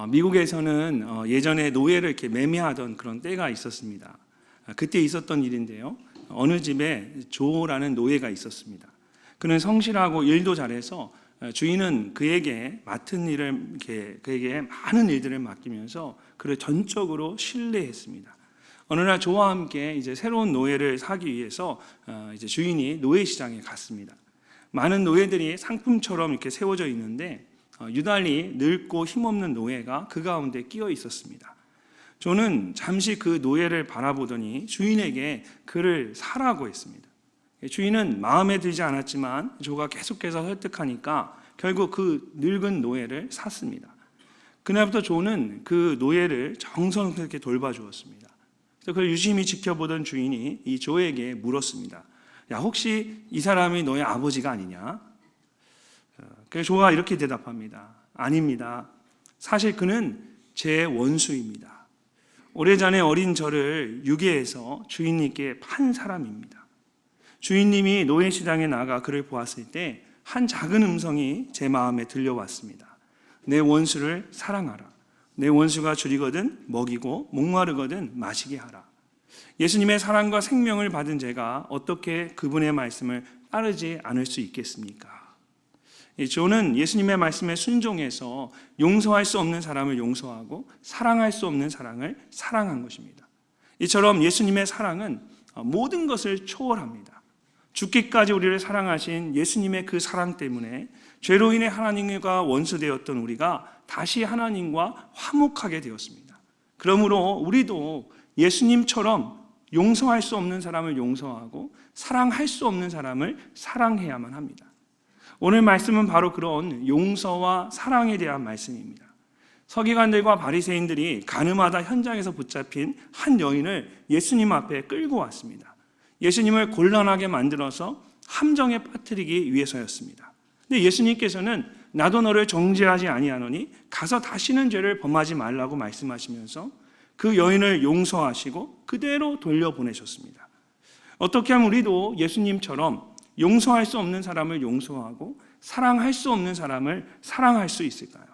미국에서는 예전에 노예를 이렇게 매매하던 그런 때가 있었습니다. 그때 있었던 일인데요. 어느 집에 조라는 노예가 있었습니다. 그는 성실하고 일도 잘해서 주인은 그에게 맡은 일을 그에게 많은 일들을 맡기면서 그를 전적으로 신뢰했습니다. 어느 날 조와 함께 이제 새로운 노예를 사기 위해서 이제 주인이 노예 시장에 갔습니다. 많은 노예들이 상품처럼 이렇게 세워져 있는데 유달리 늙고 힘없는 노예가 그 가운데 끼어 있었습니다. 조는 잠시 그 노예를 바라보더니 주인에게 그를 사라고 했습니다. 주인은 마음에 들지 않았지만 조가 계속해서 설득하니까 결국 그 늙은 노예를 샀습니다. 그날부터 조는 그 노예를 정성스럽게 돌봐주었습니다. 그래서 그걸 유심히 지켜보던 주인이 이 조에게 물었습니다. 야, 혹시 이 사람이 너의 아버지가 아니냐? 그래서 조가 이렇게 대답합니다. 아닙니다. 사실 그는 제 원수입니다. 오래전에 어린 저를 유괴해서 주인님께 판 사람입니다. 주인님이 노예시장에 나가 그를 보았을 때 한 작은 음성이 제 마음에 들려왔습니다. 내 원수를 사랑하라. 내 원수가 줄이거든 먹이고 목마르거든 마시게 하라. 예수님의 사랑과 생명을 받은 제가 어떻게 그분의 말씀을 따르지 않을 수 있겠습니까? 조는 예수님의 말씀에 순종해서 용서할 수 없는 사람을 용서하고 사랑할 수 없는 사랑을 사랑한 것입니다. 이처럼 예수님의 사랑은 모든 것을 초월합니다. 죽기까지 우리를 사랑하신 예수님의 그 사랑 때문에 죄로 인해 하나님과 원수되었던 우리가 다시 하나님과 화목하게 되었습니다. 그러므로 우리도 예수님처럼 용서할 수 없는 사람을 용서하고 사랑할 수 없는 사람을 사랑해야만 합니다. 오늘 말씀은 바로 그런 용서와 사랑에 대한 말씀입니다. 서기관들과 바리새인들이 가늠하다 현장에서 붙잡힌 한 여인을 예수님 앞에 끌고 왔습니다. 예수님을 곤란하게 만들어서 함정에 빠뜨리기 위해서였습니다. 근데 예수님께서는 나도 너를 정죄하지 아니하노니 가서 다시는 죄를 범하지 말라고 말씀하시면서 그 여인을 용서하시고 그대로 돌려보내셨습니다. 어떻게 하면 우리도 예수님처럼 용서할 수 없는 사람을 용서하고 사랑할 수 없는 사람을 사랑할 수 있을까요?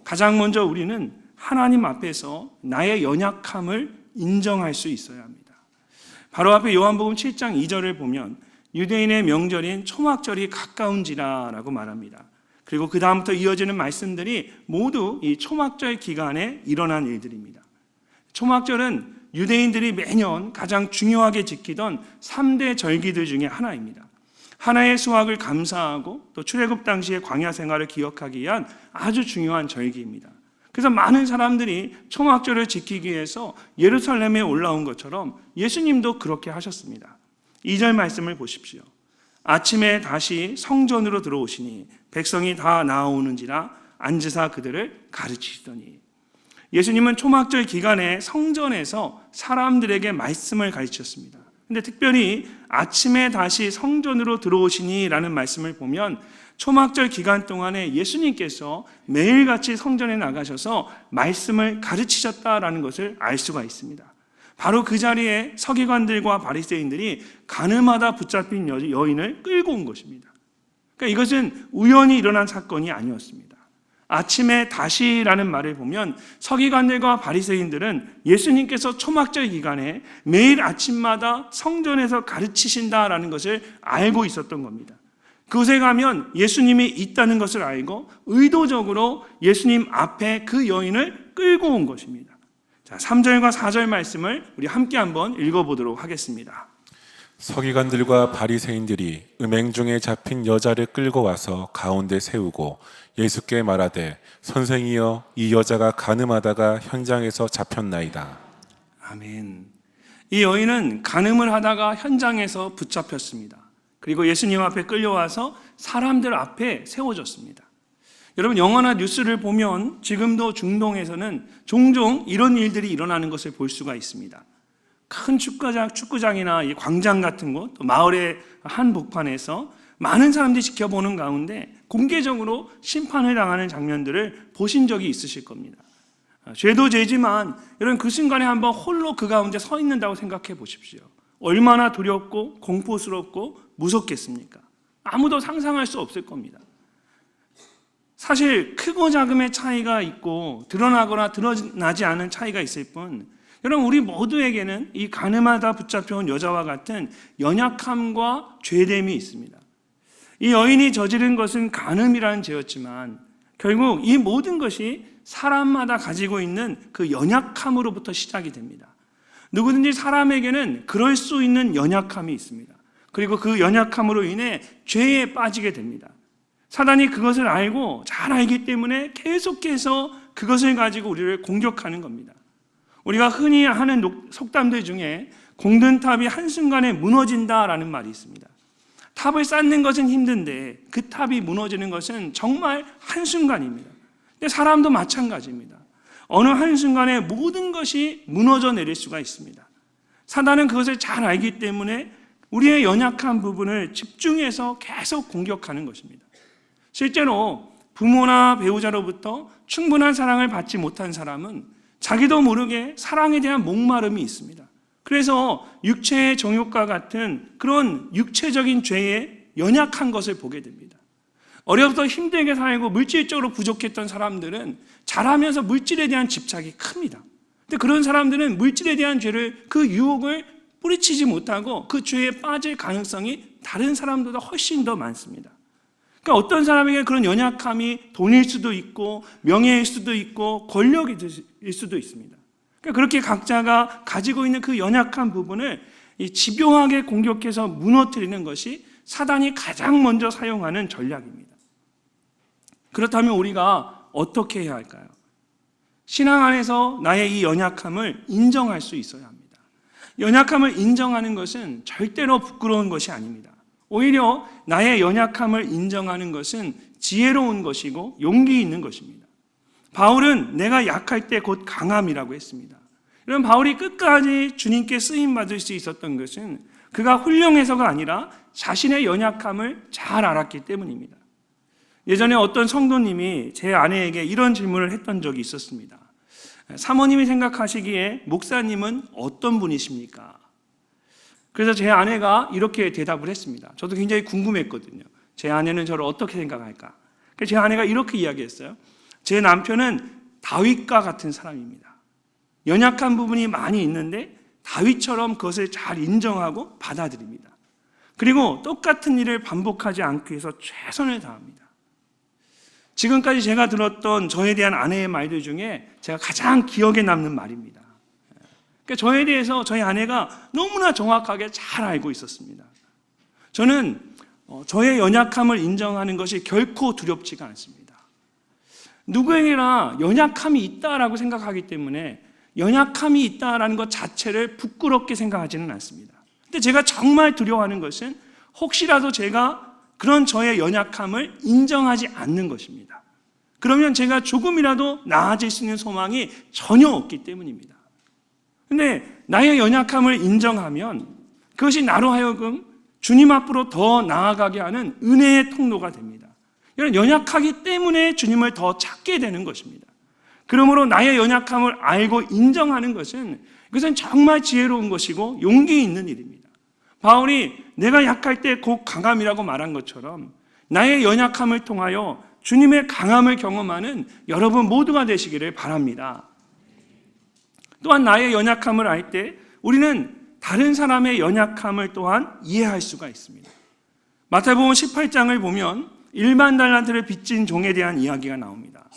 가장 먼저 우리는 하나님 앞에서 나의 연약함을 인정할 수 있어야 합니다. 바로 앞에 요한복음 7장 2절을 보면 유대인의 명절인 초막절이 가까운지라라고 말합니다. 그리고 그 다음부터 이어지는 말씀들이 모두 이 초막절 기간에 일어난 일들입니다. 초막절은 유대인들이 매년 가장 중요하게 지키던 3대 절기들 중에 하나입니다. 하나의 수확을 감사하고 또 출애굽 당시의 광야 생활을 기억하기 위한 아주 중요한 절기입니다. 그래서 많은 사람들이 초막절을 지키기 위해서 예루살렘에 올라온 것처럼 예수님도 그렇게 하셨습니다. 2절 말씀을 보십시오. 아침에 다시 성전으로 들어오시니 백성이 다 나아오는지라 앉으사 그들을 가르치시더니 예수님은 초막절 기간에 성전에서 사람들에게 말씀을 가르치셨습니다. 근데 특별히 아침에 다시 성전으로 들어오시니 라는 말씀을 보면 초막절 기간 동안에 예수님께서 매일같이 성전에 나가셔서 말씀을 가르치셨다라는 것을 알 수가 있습니다. 바로 그 자리에 서기관들과 바리새인들이 가늠하다 붙잡힌 여인을 끌고 온 것입니다. 그러니까 이것은 우연히 일어난 사건이 아니었습니다. 아침에 다시라는 말을 보면 서기관들과 바리새인들은 예수님께서 초막절 기간에 매일 아침마다 성전에서 가르치신다라는 것을 알고 있었던 겁니다. 그곳에 가면 예수님이 있다는 것을 알고 의도적으로 예수님 앞에 그 여인을 끌고 온 것입니다. 자, 3절과 4절 말씀을 우리 함께 한번 읽어보도록 하겠습니다. 서기관들과 바리새인들이 음행 중에 잡힌 여자를 끌고 와서 가운데 세우고 예수께 말하되 선생이여 이 여자가 간음하다가 현장에서 잡혔나이다. 아멘. 이 여인은 간음을 하다가 현장에서 붙잡혔습니다. 그리고 예수님 앞에 끌려와서 사람들 앞에 세워졌습니다. 여러분, 영화나 뉴스를 보면 지금도 중동에서는 종종 이런 일들이 일어나는 것을 볼 수가 있습니다. 큰 축구장이나 광장 같은 곳, 또 마을의 한복판에서 많은 사람들이 지켜보는 가운데 공개적으로 심판을 당하는 장면들을 보신 적이 있으실 겁니다. 죄도 죄지만 여러분, 그 순간에 한번 홀로 그 가운데 서 있는다고 생각해 보십시오. 얼마나 두렵고 공포스럽고 무섭겠습니까? 아무도 상상할 수 없을 겁니다. 사실 크고 작음의 차이가 있고 드러나거나 드러나지 않은 차이가 있을 뿐, 여러분 우리 모두에게는 이 가늠하다 붙잡혀온 여자와 같은 연약함과 죄됨이 있습니다. 이 여인이 저지른 것은 간음이라는 죄였지만 결국 이 모든 것이 사람마다 가지고 있는 그 연약함으로부터 시작이 됩니다. 누구든지 사람에게는 그럴 수 있는 연약함이 있습니다. 그리고 그 연약함으로 인해 죄에 빠지게 됩니다. 사단이 그것을 알고 잘 알기 때문에 계속해서 그것을 가지고 우리를 공격하는 겁니다. 우리가 흔히 하는 속담들 중에 공든 탑이 한순간에 무너진다라는 말이 있습니다. 탑을 쌓는 것은 힘든데 그 탑이 무너지는 것은 정말 한순간입니다. 근데 사람도 마찬가지입니다. 어느 한순간에 모든 것이 무너져 내릴 수가 있습니다. 사단은 그것을 잘 알기 때문에 우리의 연약한 부분을 집중해서 계속 공격하는 것입니다. 실제로 부모나 배우자로부터 충분한 사랑을 받지 못한 사람은 자기도 모르게 사랑에 대한 목마름이 있습니다. 그래서 육체의 정욕과 같은 그런 육체적인 죄에 연약한 것을 보게 됩니다. 어려서부터 힘들게 살고 물질적으로 부족했던 사람들은 자라면서 물질에 대한 집착이 큽니다. 근데 그런 사람들은 물질에 대한 죄를, 그 유혹을 뿌리치지 못하고 그 죄에 빠질 가능성이 다른 사람보다 훨씬 더 많습니다. 그러니까 어떤 사람에게 그런 연약함이 돈일 수도 있고 명예일 수도 있고 권력일 수도 있습니다. 그러니까 그렇게 각자가 가지고 있는 그 연약한 부분을 집요하게 공격해서 무너뜨리는 것이 사단이 가장 먼저 사용하는 전략입니다. 그렇다면 우리가 어떻게 해야 할까요? 신앙 안에서 나의 이 연약함을 인정할 수 있어야 합니다. 연약함을 인정하는 것은 절대로 부끄러운 것이 아닙니다. 오히려 나의 연약함을 인정하는 것은 지혜로운 것이고 용기 있는 것입니다. 바울은 내가 약할 때 곧 강함이라고 했습니다. 이런 바울이 끝까지 주님께 쓰임받을 수 있었던 것은 그가 훌륭해서가 아니라 자신의 연약함을 잘 알았기 때문입니다. 예전에 어떤 성도님이 제 아내에게 이런 질문을 했던 적이 있었습니다. 사모님이 생각하시기에 목사님은 어떤 분이십니까? 그래서 제 아내가 이렇게 대답을 했습니다. 저도 굉장히 궁금했거든요. 제 아내는 저를 어떻게 생각할까? 그래서 제 아내가 이렇게 이야기했어요. 제 남편은 다윗과 같은 사람입니다. 연약한 부분이 많이 있는데 다윗처럼 그것을 잘 인정하고 받아들입니다. 그리고 똑같은 일을 반복하지 않기 위해서 최선을 다합니다. 지금까지 제가 들었던 저에 대한 아내의 말들 중에 제가 가장 기억에 남는 말입니다. 그러니까 저에 대해서 저희 아내가 너무나 정확하게 잘 알고 있었습니다. 저는 저의 연약함을 인정하는 것이 결코 두렵지가 않습니다. 누구에게나 연약함이 있다라고 생각하기 때문에 연약함이 있다라는 것 자체를 부끄럽게 생각하지는 않습니다. 근데 제가 정말 두려워하는 것은 혹시라도 제가 그런 저의 연약함을 인정하지 않는 것입니다. 그러면 제가 조금이라도 나아질 수 있는 소망이 전혀 없기 때문입니다. 근데 나의 연약함을 인정하면 그것이 나로 하여금 주님 앞으로 더 나아가게 하는 은혜의 통로가 됩니다. 이런 연약하기 때문에 주님을 더 찾게 되는 것입니다. 그러므로 나의 연약함을 알고 인정하는 것은 그것은 정말 지혜로운 것이고 용기 있는 일입니다. 바울이 내가 약할 때 곧 강함이라고 말한 것처럼 나의 연약함을 통하여 주님의 강함을 경험하는 여러분 모두가 되시기를 바랍니다. 또한 나의 연약함을 알 때 우리는 다른 사람의 연약함을 또한 이해할 수가 있습니다. 마태복음 18장을 보면 1만 달란트를 빚진 종에 대한 이야기가 나옵니다.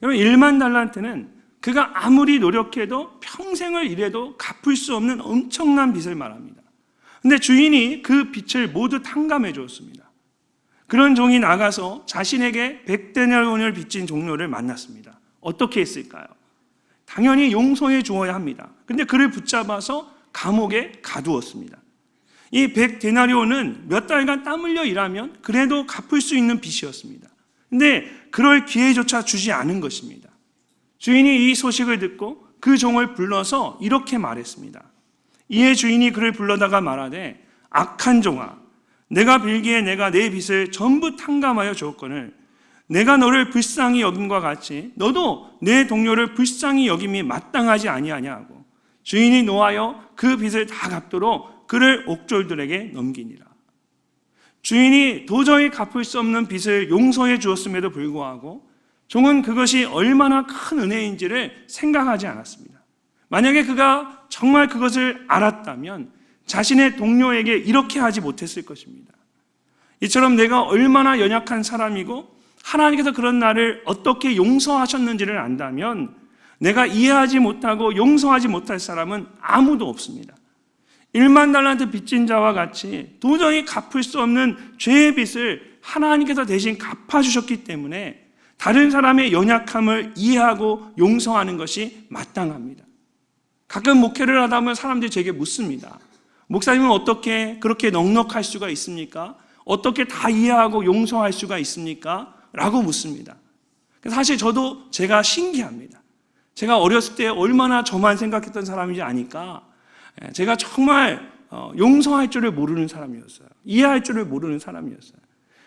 여러분 1만 달란트는 그가 아무리 노력해도 평생을 일해도 갚을 수 없는 엄청난 빚을 말합니다. 근데 주인이 그 빚을 모두 탕감해 주었습니다. 그런 종이 나가서 자신에게 100데나리온을 빚진 종료를 만났습니다. 어떻게 했을까요? 당연히 용서해 주어야 합니다. 근데 그를 붙잡아서 감옥에 가두었습니다. 이 100데나리온은 몇 달간 땀 흘려 일하면 그래도 갚을 수 있는 빚이었습니다. 근데 그럴 기회조차 주지 않은 것입니다. 주인이 이 소식을 듣고 그 종을 불러서 이렇게 말했습니다. 이에 주인이 그를 불러다가 말하되 악한 종아, 내가 빌기에 내가 내 빚을 전부 탕감하여 주었거늘 내가 너를 불쌍히 여김과 같이 너도 내 동료를 불쌍히 여김이 마땅하지 아니하냐고 주인이 노하여 그 빚을 다 갚도록 그를 옥졸들에게 넘기니라. 주인이 도저히 갚을 수 없는 빚을 용서해 주었음에도 불구하고 종은 그것이 얼마나 큰 은혜인지를 생각하지 않았습니다. 만약에 그가 정말 그것을 알았다면 자신의 동료에게 이렇게 하지 못했을 것입니다. 이처럼 내가 얼마나 연약한 사람이고 하나님께서 그런 나를 어떻게 용서하셨는지를 안다면 내가 이해하지 못하고 용서하지 못할 사람은 아무도 없습니다. 1만 달란트 빚진 자와 같이 도저히 갚을 수 없는 죄의 빚을 하나님께서 대신 갚아주셨기 때문에 다른 사람의 연약함을 이해하고 용서하는 것이 마땅합니다. 가끔 목회를 하다 보면 사람들이 제게 묻습니다. 목사님은 어떻게 그렇게 넉넉할 수가 있습니까? 어떻게 다 이해하고 용서할 수가 있습니까? 라고 묻습니다. 사실 저도 제가 신기합니다. 제가 어렸을 때 얼마나 저만 생각했던 사람인지 아니까 제가 정말 용서할 줄을 모르는 사람이었어요. 이해할 줄을 모르는 사람이었어요.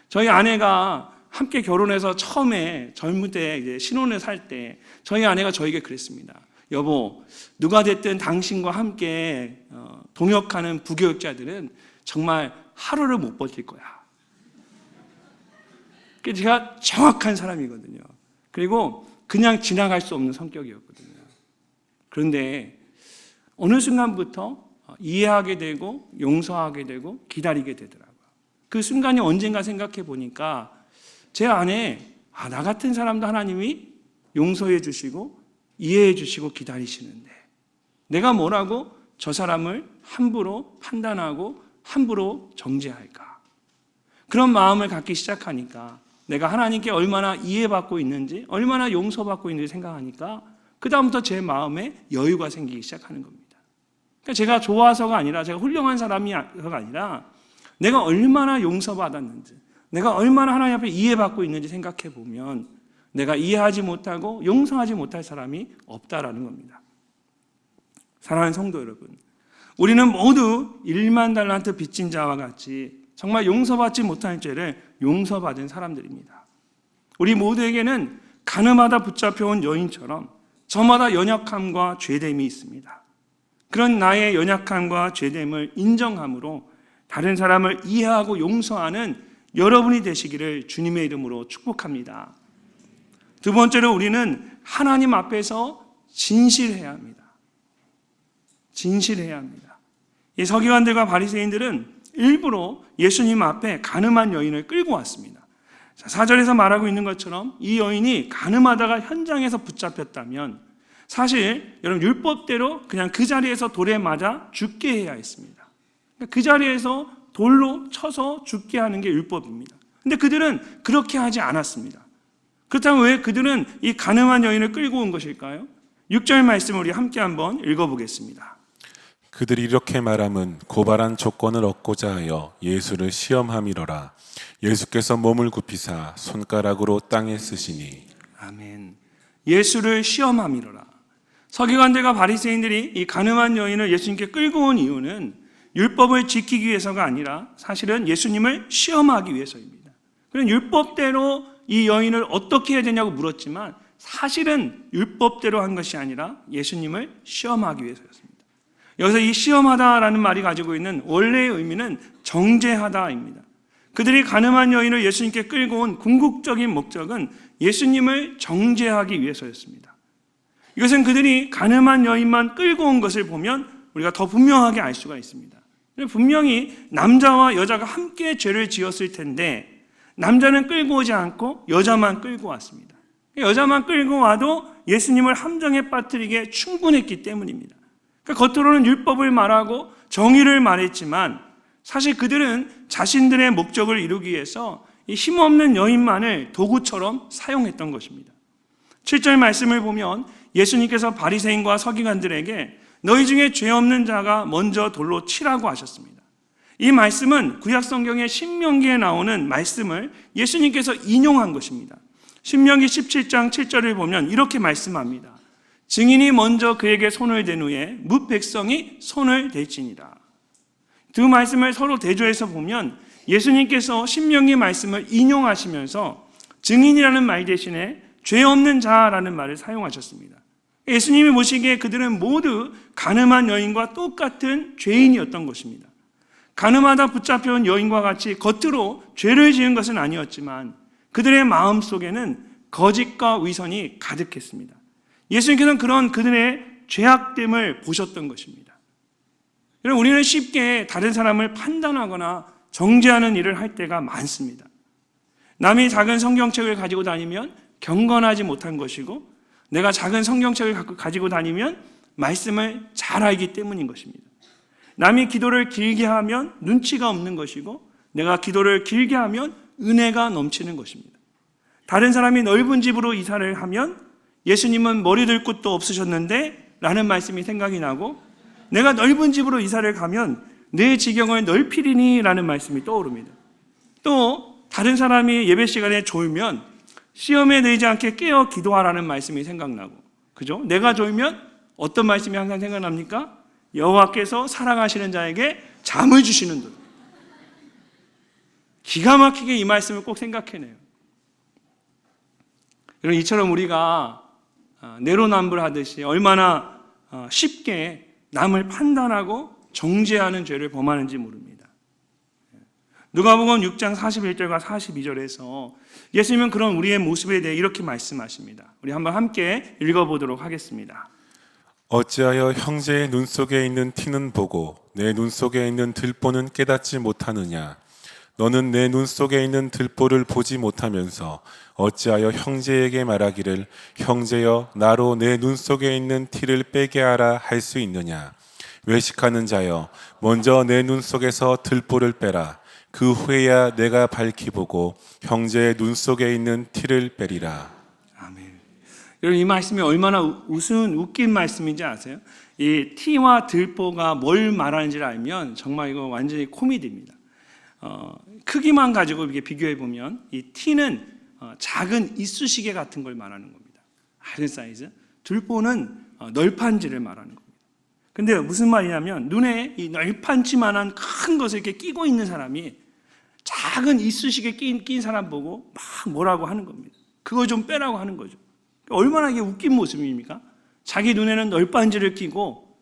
저희 아내가 함께 결혼해서 처음에 젊을 때 이제 신혼을 살 때 저희 아내가 저에게 그랬습니다. 여보, 누가 됐든 당신과 함께 동역하는 부교육자들은 정말 하루를 못 버틸 거야. 제가 정확한 사람이거든요. 그리고 그냥 지나갈 수 없는 성격이었거든요. 그런데 어느 순간부터 이해하게 되고 용서하게 되고 기다리게 되더라고요. 그 순간이 언젠가 생각해 보니까 제 안에 나 같은 사람도 하나님이 용서해 주시고 이해해 주시고 기다리시는데 내가 뭐라고 저 사람을 함부로 판단하고 함부로 정죄할까? 그런 마음을 갖기 시작하니까 내가 하나님께 얼마나 이해받고 있는지 얼마나 용서받고 있는지 생각하니까 그 다음부터 제 마음에 여유가 생기기 시작하는 겁니다. 그러니까 제가 좋아서가 아니라 제가 훌륭한 사람이서가 아니라 내가 얼마나 용서받았는지 내가 얼마나 하나님 앞에 이해받고 있는지 생각해 보면 내가 이해하지 못하고 용서하지 못할 사람이 없다라는 겁니다. 사랑하는 성도 여러분, 우리는 모두 1만 달란트 빚진 자와 같이 정말 용서받지 못할 죄를 용서받은 사람들입니다. 우리 모두에게는 가늠하다 붙잡혀온 여인처럼 저마다 연약함과 죄됨이 있습니다. 그런 나의 연약함과 죄됨을 인정함으로 다른 사람을 이해하고 용서하는 여러분이 되시기를 주님의 이름으로 축복합니다. 두 번째로 우리는 하나님 앞에서 진실해야 합니다. 진실해야 합니다. 이 서기관들과 바리새인들은 일부러 예수님 앞에 가늠한 여인을 끌고 왔습니다. 4절에서 말하고 있는 것처럼 이 여인이 가늠하다가 현장에서 붙잡혔다면 사실 여러분 율법대로 그냥 그 자리에서 돌에 맞아 죽게 해야 했습니다. 그 자리에서 돌로 쳐서 죽게 하는 게 율법입니다. 근데 그들은 그렇게 하지 않았습니다. 그렇다면 왜 그들은 이 가늠한 여인을 끌고 온 것일까요? 6절 말씀을 우리 함께 한번 읽어보겠습니다. 그들이 이렇게 말함은 고발한 조건을 얻고자 하여 예수를 시험함이로라. 예수께서 몸을 굽히사 손가락으로 땅에 쓰시니. 아멘. 예수를 시험함이로라. 서기관들과 바리새인들이 이 가늠한 여인을 예수님께 끌고 온 이유는 율법을 지키기 위해서가 아니라 사실은 예수님을 시험하기 위해서입니다. 그런 율법대로 이 여인을 어떻게 해야 되냐고 물었지만 사실은 율법대로 한 것이 아니라 예수님을 시험하기 위해서였습니다. 여기서 이 시험하다라는 말이 가지고 있는 원래의 의미는 정죄하다입니다. 그들이 가늠한 여인을 예수님께 끌고 온 궁극적인 목적은 예수님을 정죄하기 위해서였습니다. 이것은 그들이 가늠한 여인만 끌고 온 것을 보면 우리가 더 분명하게 알 수가 있습니다. 분명히 남자와 여자가 함께 죄를 지었을 텐데 남자는 끌고 오지 않고 여자만 끌고 왔습니다. 여자만 끌고 와도 예수님을 함정에 빠뜨리기에 충분했기 때문입니다. 그러니까 겉으로는 율법을 말하고 정의를 말했지만 사실 그들은 자신들의 목적을 이루기 위해서 이 힘없는 여인만을 도구처럼 사용했던 것입니다. 7절 말씀을 보면 예수님께서 바리새인과 서기관들에게 너희 중에 죄 없는 자가 먼저 돌로 치라고 하셨습니다. 이 말씀은 구약 성경의 신명기에 나오는 말씀을 예수님께서 인용한 것입니다. 신명기 17장 7절을 보면 이렇게 말씀합니다. 증인이 먼저 그에게 손을 댄 후에 뭇 백성이 손을 댈지니라. 두 말씀을 서로 대조해서 보면 예수님께서 신명기 말씀을 인용하시면서 증인이라는 말 대신에 죄 없는 자라는 말을 사용하셨습니다. 예수님이 보시기에 그들은 모두 가늠한 여인과 똑같은 죄인이었던 것입니다. 가늠하다 붙잡혀온 여인과 같이 겉으로 죄를 지은 것은 아니었지만 그들의 마음속에는 거짓과 위선이 가득했습니다. 예수님께서는 그런 그들의 죄악됨을 보셨던 것입니다. 여러분, 우리는 쉽게 다른 사람을 판단하거나 정죄하는 일을 할 때가 많습니다. 남이 작은 성경책을 가지고 다니면 경건하지 못한 것이고, 내가 작은 성경책을 가지고 다니면 말씀을 잘 알기 때문인 것입니다. 남이 기도를 길게 하면 눈치가 없는 것이고, 내가 기도를 길게 하면 은혜가 넘치는 것입니다. 다른 사람이 넓은 집으로 이사를 하면 예수님은 머리 들 곳도 없으셨는데 라는 말씀이 생각이 나고, 내가 넓은 집으로 이사를 가면 내 지경을 넓히리니 라는 말씀이 떠오릅니다. 또 다른 사람이 예배 시간에 졸면 시험에 들지 않게 깨어 기도하라는 말씀이 생각나고, 그죠? 내가 졸면 어떤 말씀이 항상 생각납니까? 여호와께서 사랑하시는 자에게 잠을 주시는 듯. 기가 막히게 이 말씀을 꼭 생각해내요. 여러분, 이처럼 우리가 내로남불하듯이 얼마나 쉽게 남을 판단하고 정죄하는 죄를 범하는지 모릅니다. 누가복음 6장 41절과 42절에서 예수님은 그런 우리의 모습에 대해 이렇게 말씀하십니다. 우리 한번 함께 읽어보도록 하겠습니다. 어찌하여 형제의 눈 속에 있는 티는 보고 내 눈 속에 있는 들보는 깨닫지 못하느냐? 너는 내 눈 속에 있는 들보를 보지 못하면서 어찌하여 형제에게 말하기를 형제여 나로 내 눈 속에 있는 티를 빼게 하라 할 수 있느냐? 외식하는 자여 먼저 내 눈 속에서 들보를 빼라. 그 후에야 내가 밝히 보고 형제의 눈 속에 있는 티를 빼리라. 아멘. 여러분, 이 말씀이 얼마나 웃긴 말씀인지 아세요? 이 티와 들보가 뭘 말하는지를 알면 정말 이거 완전히 코미디입니다. 크기만 가지고 이렇게 비교해 보면 이 티는 작은 이쑤시개 같은 걸 말하는 겁니다. 작은 사이즈. 들보는 널판지를 말하는 겁니다. 근데 무슨 말이냐면 눈에 이 널판지만한 큰 것을 이렇게 끼고 있는 사람이 작은 이쑤시개 낀 사람 보고 막 뭐라고 하는 겁니다. 그거 좀 빼라고 하는 거죠. 얼마나 이게 웃긴 모습입니까? 자기 눈에는 널판지를 끼고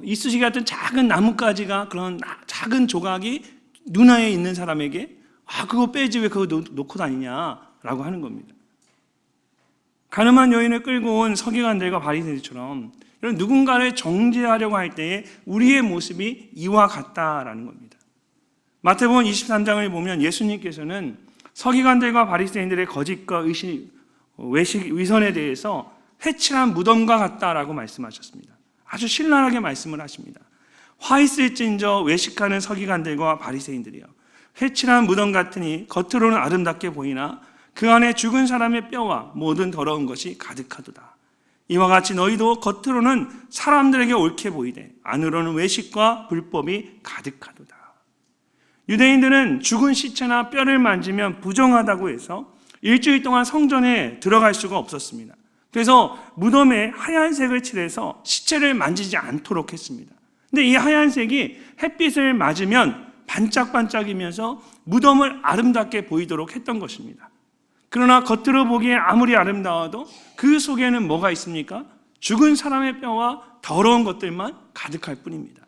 이쑤시개 같은 작은 나뭇가지가 그런 작은 조각이 눈에 있는 사람에게 그거 빼지 왜 그거 놓고 다니냐라고 하는 겁니다. 가늠한 여인을 끌고 온 서기관들과 바리새인들처럼 이런 누군가를 정죄하려고 할 때에 우리의 모습이 이와 같다라는 겁니다. 마태복음 23장을 보면 예수님께서는 서기관들과 바리새인들의 거짓과 위선에 대해서 회칠한 무덤과 같다라고 말씀하셨습니다. 아주 신랄하게 말씀을 하십니다. 화 있을진저 외식하는 서기관들과 바리새인들이여, 회칠한 무덤 같으니 겉으로는 아름답게 보이나 그 안에 죽은 사람의 뼈와 모든 더러운 것이 가득하도다. 이와 같이 너희도 겉으로는 사람들에게 옳게 보이되 안으로는 외식과 불법이 가득하도다. 유대인들은 죽은 시체나 뼈를 만지면 부정하다고 해서 일주일 동안 성전에 들어갈 수가 없었습니다. 그래서 무덤에 하얀색을 칠해서 시체를 만지지 않도록 했습니다. 근데 이 하얀색이 햇빛을 맞으면 반짝반짝이면서 무덤을 아름답게 보이도록 했던 것입니다. 그러나 겉으로 보기에 아무리 아름다워도 그 속에는 뭐가 있습니까? 죽은 사람의 뼈와 더러운 것들만 가득할 뿐입니다.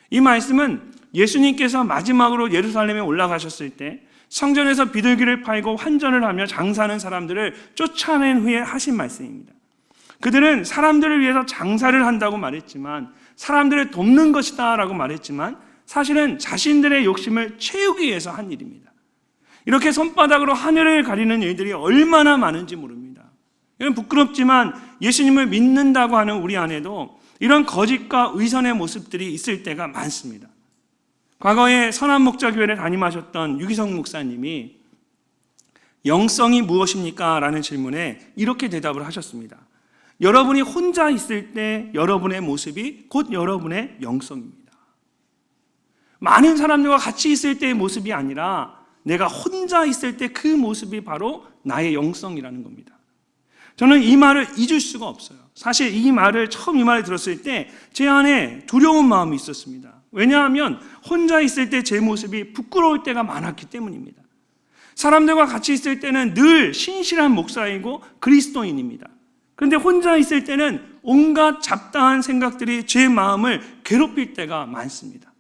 이 말씀은 예수님께서 마지막으로 예루살렘에 올라가셨을 때 성전에서 비둘기를 팔고 환전을 하며 장사하는 사람들을 쫓아낸 후에 하신 말씀입니다. 그들은 사람들을 위해서 장사를 한다고 말했지만, 사람들을 돕는 것이다 라고 말했지만 사실은 자신들의 욕심을 채우기 위해서 한 일입니다. 이렇게 손바닥으로 하늘을 가리는 일들이 얼마나 많은지 모릅니다. 이건 부끄럽지만 예수님을 믿는다고 하는 우리 안에도 이런 거짓과 위선의 모습들이 있을 때가 많습니다. 과거에 선한목자교회를 담임하셨던 유기성 목사님이 영성이 무엇입니까? 라는 질문에 이렇게 대답을 하셨습니다. 여러분이 혼자 있을 때 여러분의 모습이 곧 여러분의 영성입니다. 많은 사람들과 같이 있을 때의 모습이 아니라 내가 혼자 있을 때 그 모습이 바로 나의 영성이라는 겁니다. 저는 이 말을 잊을 수가 없어요. 사실 이 말을 들었을 때 제 안에 두려운 마음이 있었습니다. 왜냐하면 혼자 있을 때 제 모습이 부끄러울 때가 많았기 때문입니다. 사람들과 같이 있을 때는 늘 신실한 목사이고 그리스도인입니다. 그런데 혼자 있을 때는 온갖 잡다한 생각들이 제 마음을 괴롭힐 때가 많습니다.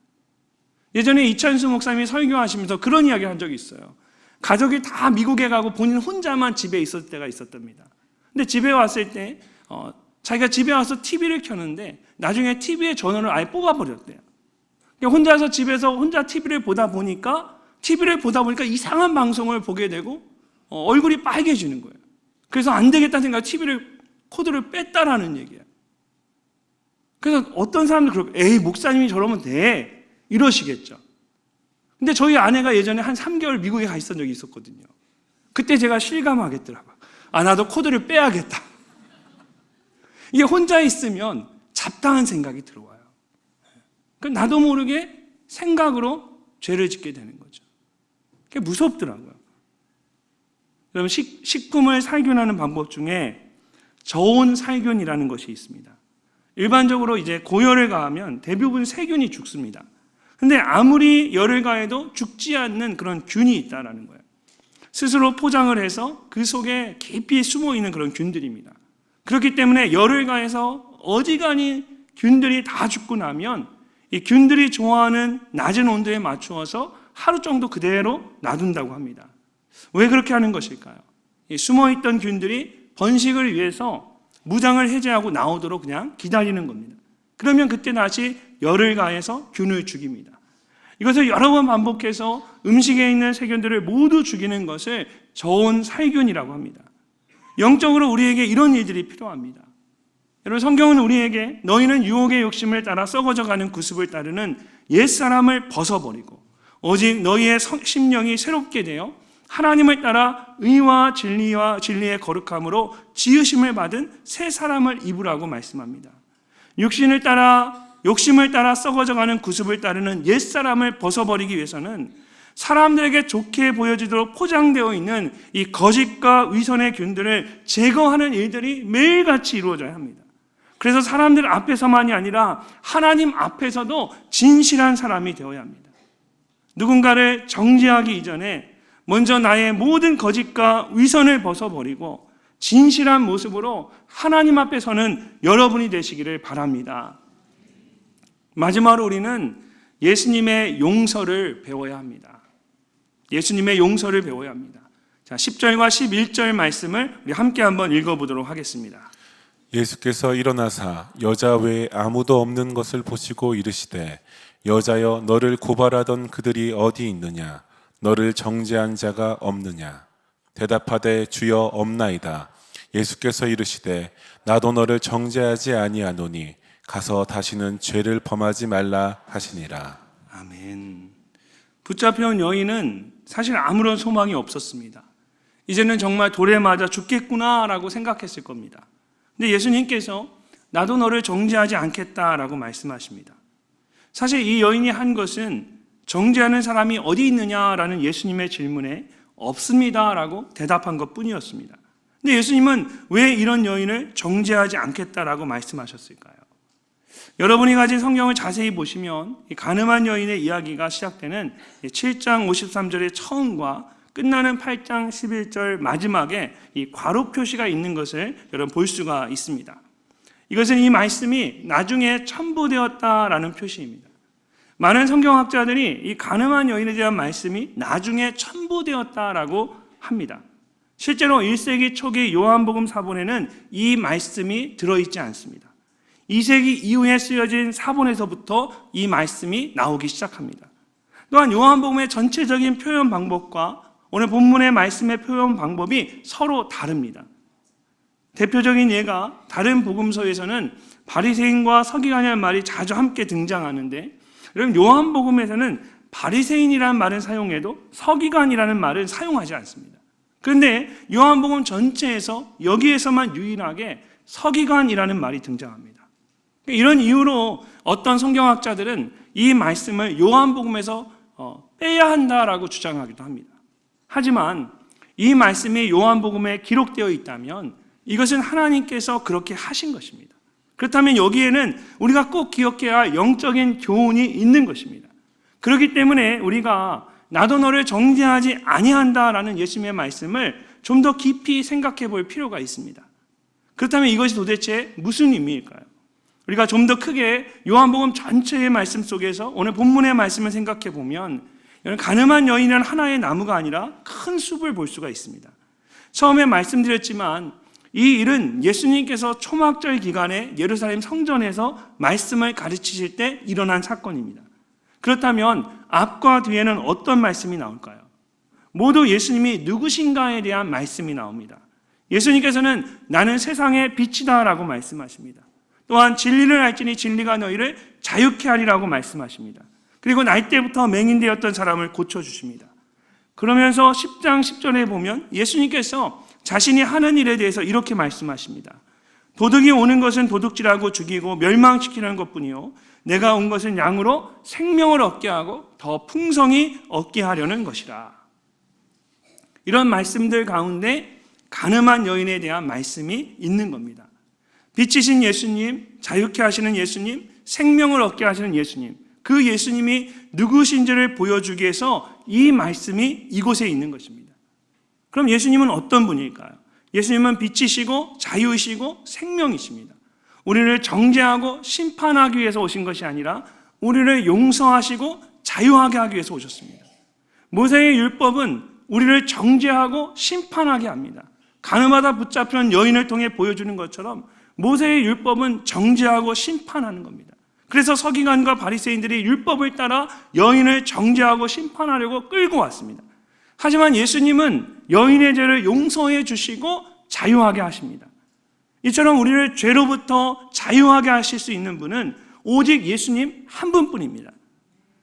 예전에 이찬수 목사님이 설교하시면서 그런 이야기를 한 적이 있어요. 가족이 다 미국에 가고 본인 혼자만 집에 있었을 때가 있었답니다. 근데 집에 왔을 때 자기가 집에 와서 TV를 켰는데 나중에 TV의 전원을 아예 뽑아버렸대요. 혼자서 집에서 혼자 TV를 보다 보니까 이상한 방송을 보게 되고 얼굴이 빨개지는 거예요. 그래서 안 되겠다는 생각에 코드를 뺐다라는 얘기예요. 그래서 어떤 사람들 그러고 에이 목사님이 저러면 돼 이러시겠죠. 근데 저희 아내가 예전에 한 3개월 미국에 가 있었던 적이 있었거든요. 그때 제가 실감하겠더라고요. 나도 코드를 빼야겠다. 이게 혼자 있으면 잡다한 생각이 들어와요. 나도 모르게 생각으로 죄를 짓게 되는 거죠. 그게 무섭더라고요. 여러분, 식품을 살균하는 방법 중에 저온 살균이라는 것이 있습니다. 일반적으로 이제 고열을 가하면 대부분 세균이 죽습니다. 근데 아무리 열을 가해도 죽지 않는 그런 균이 있다라는 거예요. 스스로 포장을 해서 그 속에 깊이 숨어 있는 그런 균들입니다. 그렇기 때문에 열을 가해서 어지간히 균들이 다 죽고 나면 이 균들이 좋아하는 낮은 온도에 맞추어서 하루 정도 그대로 놔둔다고 합니다. 왜 그렇게 하는 것일까요? 이 숨어있던 균들이 번식을 위해서 무장을 해제하고 나오도록 그냥 기다리는 겁니다. 그러면 그때 다시 열을 가해서 균을 죽입니다. 이것을 여러 번 반복해서 음식에 있는 세균들을 모두 죽이는 것을 저온 살균이라고 합니다. 영적으로 우리에게 이런 일들이 필요합니다. 여러분, 성경은 우리에게 너희는 유혹의 욕심을 따라 썩어져가는 구습을 따르는 옛사람을 벗어버리고 오직 너희의 심령이 새롭게 되어 하나님을 따라 의와 진리의 거룩함으로 지으심을 받은 새 사람을 입으라고 말씀합니다. 욕심을 따라 썩어져가는 구습을 따르는 옛사람을 벗어버리기 위해서는 사람들에게 좋게 보여지도록 포장되어 있는 이 거짓과 위선의 균들을 제거하는 일들이 매일같이 이루어져야 합니다. 그래서 사람들 앞에서만이 아니라 하나님 앞에서도 진실한 사람이 되어야 합니다. 누군가를 정죄하기 이전에 먼저 나의 모든 거짓과 위선을 벗어버리고 진실한 모습으로 하나님 앞에 서는 여러분이 되시기를 바랍니다. 마지막으로 우리는 예수님의 용서를 배워야 합니다. 예수님의 용서를 배워야 합니다. 자, 10절과 11절 말씀을 우리 함께 한번 읽어보도록 하겠습니다. 예수께서 일어나사 여자 외에 아무도 없는 것을 보시고 이르시되 여자여 너를 고발하던 그들이 어디 있느냐 너를 정죄한 자가 없느냐 대답하되 주여 없나이다. 예수께서 이르시되 나도 너를 정죄하지 아니하노니 가서 다시는 죄를 범하지 말라 하시니라. 아멘. 붙잡혀온 여인은 사실 아무런 소망이 없었습니다. 이제는 정말 돌에 맞아 죽겠구나라고 생각했을 겁니다. 근데 예수님께서 나도 너를 정죄하지 않겠다라고 말씀하십니다. 사실 이 여인이 한 것은 정죄하는 사람이 어디 있느냐라는 예수님의 질문에 없습니다라고 대답한 것뿐이었습니다. 근데 예수님은 왜 이런 여인을 정죄하지 않겠다라고 말씀하셨을까요? 여러분이 가진 성경을 자세히 보시면 이 가늠한 여인의 이야기가 시작되는 7장 53절의 처음과 끝나는 8장 11절 마지막에 이 괄호 표시가 있는 것을 여러분 볼 수가 있습니다. 이것은 이 말씀이 나중에 첨부되었다라는 표시입니다. 많은 성경학자들이 이 가늠한 여인에 대한 말씀이 나중에 첨부되었다라고 합니다. 실제로 1세기 초기 요한복음 사본에는 이 말씀이 들어있지 않습니다. 2세기 이후에 쓰여진 사본에서부터 이 말씀이 나오기 시작합니다. 또한 요한복음의 전체적인 표현 방법과 오늘 본문의 말씀의 표현 방법이 서로 다릅니다. 대표적인 예가 다른 복음서에서는 바리새인과 서기관이라는 말이 자주 함께 등장하는데 여러분 요한복음에서는 바리새인이라는 말은 사용해도 서기관이라는 말은 사용하지 않습니다. 그런데 요한복음 전체에서 여기에서만 유일하게 서기관이라는 말이 등장합니다. 이런 이유로 어떤 성경학자들은 이 말씀을 요한복음에서 빼야 한다라고 주장하기도 합니다. 하지만 이 말씀이 요한복음에 기록되어 있다면 이것은 하나님께서 그렇게 하신 것입니다. 그렇다면 여기에는 우리가 꼭 기억해야 할 영적인 교훈이 있는 것입니다. 그렇기 때문에 우리가 나도 너를 정죄하지 아니한다라는 예수님의 말씀을 좀 더 깊이 생각해 볼 필요가 있습니다. 그렇다면 이것이 도대체 무슨 의미일까요? 우리가 좀 더 크게 요한복음 전체의 말씀 속에서 오늘 본문의 말씀을 생각해 보면 여러분, 가늠한 여인은 하나의 나무가 아니라 큰 숲을 볼 수가 있습니다. 처음에 말씀드렸지만 이 일은 예수님께서 초막절 기간에 예루살렘 성전에서 말씀을 가르치실 때 일어난 사건입니다. 그렇다면 앞과 뒤에는 어떤 말씀이 나올까요? 모두 예수님이 누구신가에 대한 말씀이 나옵니다. 예수님께서는 나는 세상의 빛이다 라고 말씀하십니다. 또한 진리를 알지니 진리가 너희를 자유케 하리라고 말씀하십니다. 그리고 날 때부터 맹인되었던 사람을 고쳐주십니다. 그러면서 10장 10절에 보면 예수님께서 자신이 하는 일에 대해서 이렇게 말씀하십니다. 도둑이 오는 것은 도둑질하고 죽이고 멸망시키는 것뿐이요 내가 온 것은 양으로 생명을 얻게 하고 더 풍성히 얻게 하려는 것이라. 이런 말씀들 가운데 가늠한 여인에 대한 말씀이 있는 겁니다. 빛이신 예수님, 자유케 하시는 예수님, 생명을 얻게 하시는 예수님, 그 예수님이 누구신지를 보여주기 위해서 이 말씀이 이곳에 있는 것입니다. 그럼 예수님은 어떤 분일까요? 예수님은 빛이시고 자유이시고 생명이십니다. 우리를 정죄하고 심판하기 위해서 오신 것이 아니라 우리를 용서하시고 자유하게 하기 위해서 오셨습니다. 모세의 율법은 우리를 정죄하고 심판하게 합니다. 가늠하다 붙잡힌 여인을 통해 보여주는 것처럼 모세의 율법은 정죄하고 심판하는 겁니다. 그래서 서기관과 바리새인들이 율법을 따라 여인을 정죄하고 심판하려고 끌고 왔습니다. 하지만 예수님은 여인의 죄를 용서해 주시고 자유하게 하십니다. 이처럼 우리를 죄로부터 자유하게 하실 수 있는 분은 오직 예수님 한 분뿐입니다.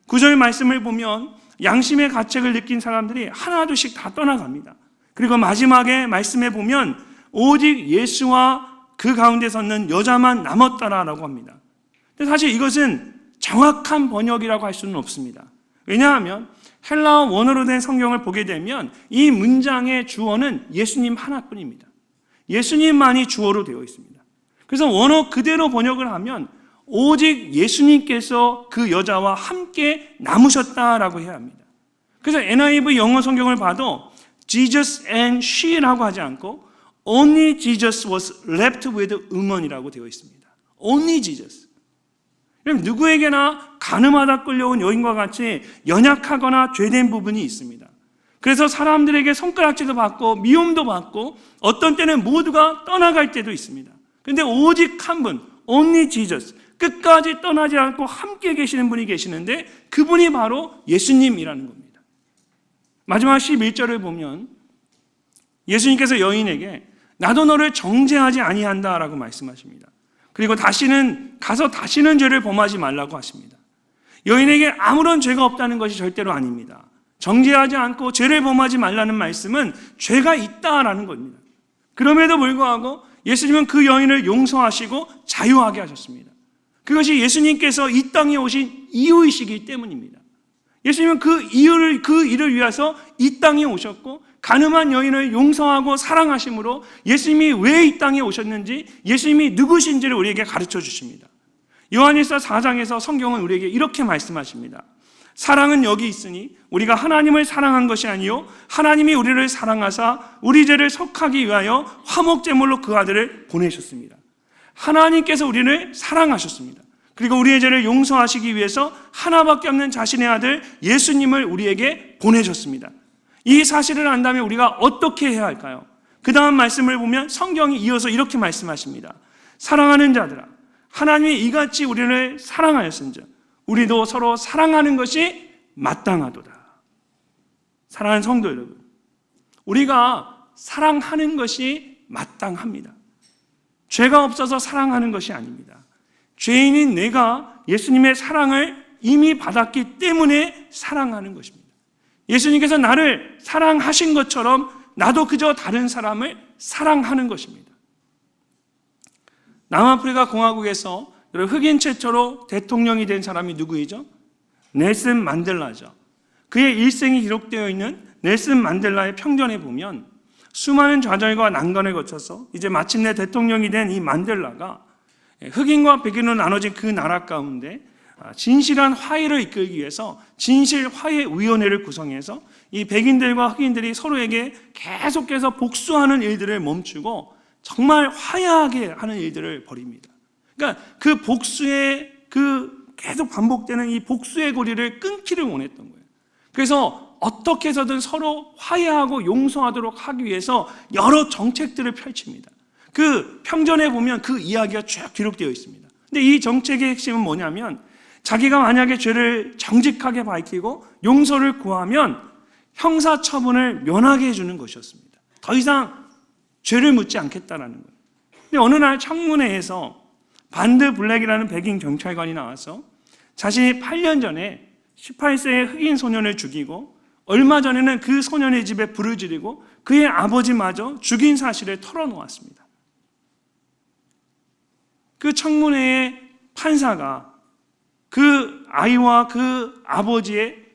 9절 말씀을 보면 양심의 가책을 느낀 사람들이 하나둘씩 다 떠나갑니다. 그리고 마지막에 말씀에 보면 오직 예수와 그 가운데 섰는 여자만 남았더라라고 합니다. 근데 사실 이것은 정확한 번역이라고 할 수는 없습니다. 왜냐하면 헬라어 원어로 된 성경을 보게 되면 이 문장의 주어는 예수님 하나뿐입니다. 예수님만이 주어로 되어 있습니다. 그래서 원어 그대로 번역을 하면 오직 예수님께서 그 여자와 함께 남으셨다라고 해야 합니다. 그래서 NIV 영어 성경을 봐도 Jesus and she라고 하지 않고 Only Jesus was left with woman이라고 되어 있습니다. Only Jesus. 누구에게나 가늠하다 끌려온 여인과 같이 연약하거나 죄된 부분이 있습니다. 그래서 사람들에게 손가락질도 받고 미움도 받고 어떤 때는 모두가 떠나갈 때도 있습니다. 그런데 오직 한 분, Only Jesus, 끝까지 떠나지 않고 함께 계시는 분이 계시는데 그분이 바로 예수님이라는 겁니다. 마지막 11절을 보면 예수님께서 여인에게 나도 너를 정죄하지 아니한다라고 말씀하십니다. 그리고 다시는 죄를 범하지 말라고 하십니다. 여인에게 아무런 죄가 없다는 것이 절대로 아닙니다. 정죄하지 않고 죄를 범하지 말라는 말씀은 죄가 있다라는 겁니다. 그럼에도 불구하고 예수님은 그 여인을 용서하시고 자유하게 하셨습니다. 그것이 예수님께서 이 땅에 오신 이유이시기 때문입니다. 예수님은 그 일을 위해서 이 땅에 오셨고 가늠한 여인을 용서하고 사랑하심으로 예수님이 왜 이 땅에 오셨는지 예수님이 누구신지를 우리에게 가르쳐 주십니다. 요한일서 4장에서 성경은 우리에게 이렇게 말씀하십니다. 사랑은 여기 있으니 우리가 하나님을 사랑한 것이 아니요 하나님이 우리를 사랑하사 우리 죄를 속하기 위하여 화목제물로 그 아들을 보내셨습니다. 하나님께서 우리를 사랑하셨습니다. 그리고 우리의 죄를 용서하시기 위해서 하나밖에 없는 자신의 아들 예수님을 우리에게 보내셨습니다. 이 사실을 안다면 우리가 어떻게 해야 할까요? 그 다음 말씀을 보면 성경이 이어서 이렇게 말씀하십니다. 사랑하는 자들아, 하나님이 이같이 우리를 사랑하였은즉 우리도 서로 사랑하는 것이 마땅하도다. 사랑하는 성도 여러분, 우리가 사랑하는 것이 마땅합니다. 죄가 없어서 사랑하는 것이 아닙니다. 죄인인 내가 예수님의 사랑을 이미 받았기 때문에 사랑하는 것입니다. 예수님께서 나를 사랑하신 것처럼 나도 그저 다른 사람을 사랑하는 것입니다. 남아프리카 공화국에서 흑인 최초로 대통령이 된 사람이 누구이죠? 넬슨 만델라죠. 그의 일생이 기록되어 있는 넬슨 만델라의 평전에 보면 수많은 좌절과 난관을 거쳐서 이제 마침내 대통령이 된 이 만델라가 흑인과 백인으로 나눠진 그 나라 가운데 진실한 화해를 이끌기 위해서 진실화해위원회를 구성해서 이 백인들과 흑인들이 서로에게 계속해서 복수하는 일들을 멈추고 정말 화해하게 하는 일들을 벌입니다. 그러니까 그 복수의 계속 반복되는 이 복수의 고리를 끊기를 원했던 거예요. 그래서 어떻게 해서든 서로 화해하고 용서하도록 하기 위해서 여러 정책들을 펼칩니다. 그 평전에 보면 그 이야기가 쭉 기록되어 있습니다. 근데 이 정책의 핵심은 뭐냐면 자기가 만약에 죄를 정직하게 밝히고 용서를 구하면 형사처분을 면하게 해주는 것이었습니다. 더 이상 죄를 묻지 않겠다라는 거예요. 근데 어느 날 청문회에서 반드 블랙이라는 백인 경찰관이 나와서 자신이 8년 전에 18세의 흑인 소년을 죽이고 얼마 전에는 그 소년의 집에 불을 지르고 그의 아버지마저 죽인 사실을 털어놓았습니다. 그 청문회의 판사가 그 아이와 그 아버지의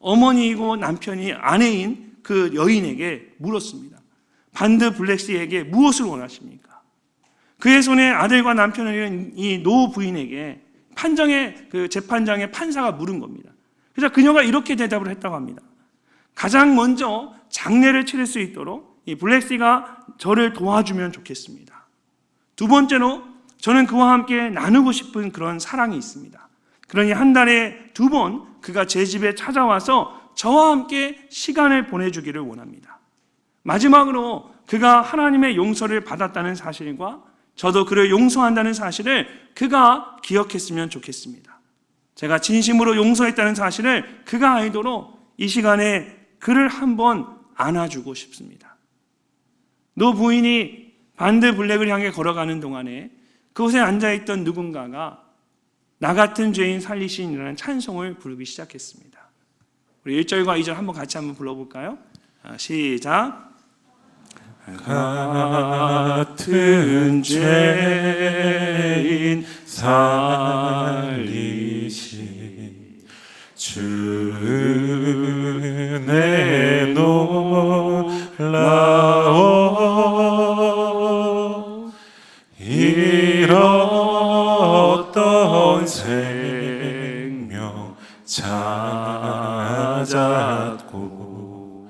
어머니이고 남편이 아내인 그 여인에게 물었습니다. 반드 블랙 씨에게 무엇을 원하십니까? 그의 손에 아들과 남편을 잃은 이 노 부인에게 그 재판장의 판사가 물은 겁니다. 그래서 그녀가 이렇게 대답을 했다고 합니다. 가장 먼저 장례를 치를 수 있도록 이 블랙 씨가 저를 도와주면 좋겠습니다. 두 번째로 저는 그와 함께 나누고 싶은 그런 사랑이 있습니다. 그러니 한 달에 2번 그가 제 집에 찾아와서 저와 함께 시간을 보내주기를 원합니다. 마지막으로 그가 하나님의 용서를 받았다는 사실과 저도 그를 용서한다는 사실을 그가 기억했으면 좋겠습니다. 제가 진심으로 용서했다는 사실을 그가 알도록 이 시간에 그를 한번 안아주고 싶습니다. 노 부인이 반드 블랙을 향해 걸어가는 동안에 그곳에 앉아있던 누군가가 나 같은 죄인 살리신이라는 찬송을 부르기 시작했습니다. 우리 1절과 2절 한번 같이 한번 불러볼까요? 시작. 같은 죄인 살리신 주 은혜 놀라워 잃었던 생명 찾았고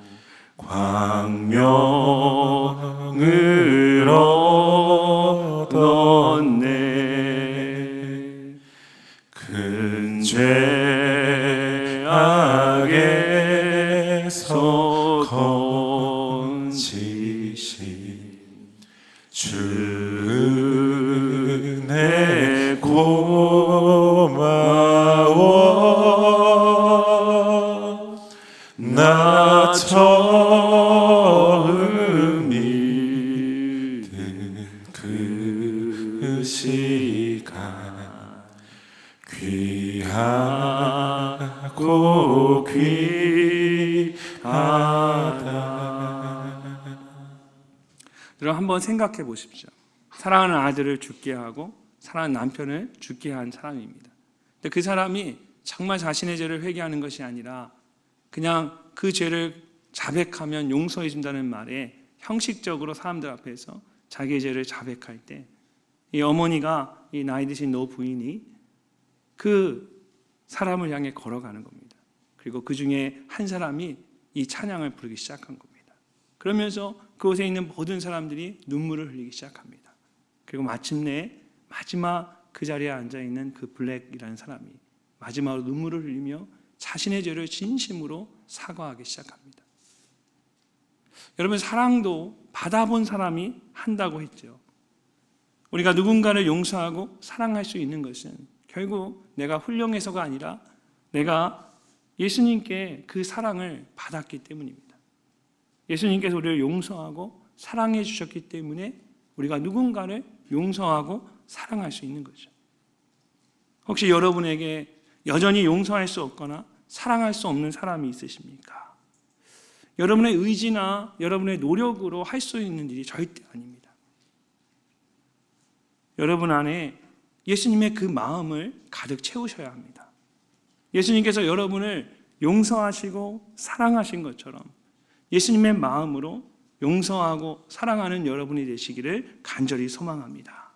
광명을 얻었네. 큰 죄악에서 건지신 주 은혜 고마워. 나 처음 믿은 그 시간 귀하고 귀하다. 여러분 한번 생각해 보십시오. 사랑하는 아들을 죽게 하고 사랑하는 남편을 죽게 한 사람입니다. 근데 그 사람이 정말 자신의 죄를 회개하는 것이 아니라 그냥 그 죄를 자백하면 용서해 준다는 말에 형식적으로 사람들 앞에서 자기의 죄를 자백할 때 이 어머니가, 이 나이 드신 노 부인이 그 사람을 향해 걸어가는 겁니다. 그리고 그 중에 한 사람이 이 찬양을 부르기 시작한 겁니다. 그러면서 그곳에 있는 모든 사람들이 눈물을 흘리기 시작합니다. 그리고 마침내 마지막 그 자리에 앉아있는 그 블랙이라는 사람이 마지막으로 눈물을 흘리며 자신의 죄를 진심으로 사과하기 시작합니다. 여러분, 사랑도 받아본 사람이 한다고 했죠. 우리가 누군가를 용서하고 사랑할 수 있는 것은 결국 내가 훌륭해서가 아니라 내가 예수님께 그 사랑을 받았기 때문입니다. 예수님께서 우리를 용서하고 사랑해 주셨기 때문에 우리가 누군가를 용서하고 사랑할 수 있는 거죠. 혹시 여러분에게 여전히 용서할 수 없거나 사랑할 수 없는 사람이 있으십니까? 여러분의 의지나 여러분의 노력으로 할 수 있는 일이 절대 아닙니다. 여러분 안에 예수님의 그 마음을 가득 채우셔야 합니다. 예수님께서 여러분을 용서하시고 사랑하신 것처럼 예수님의 마음으로 용서하고 사랑하는 여러분이 되시기를 간절히 소망합니다.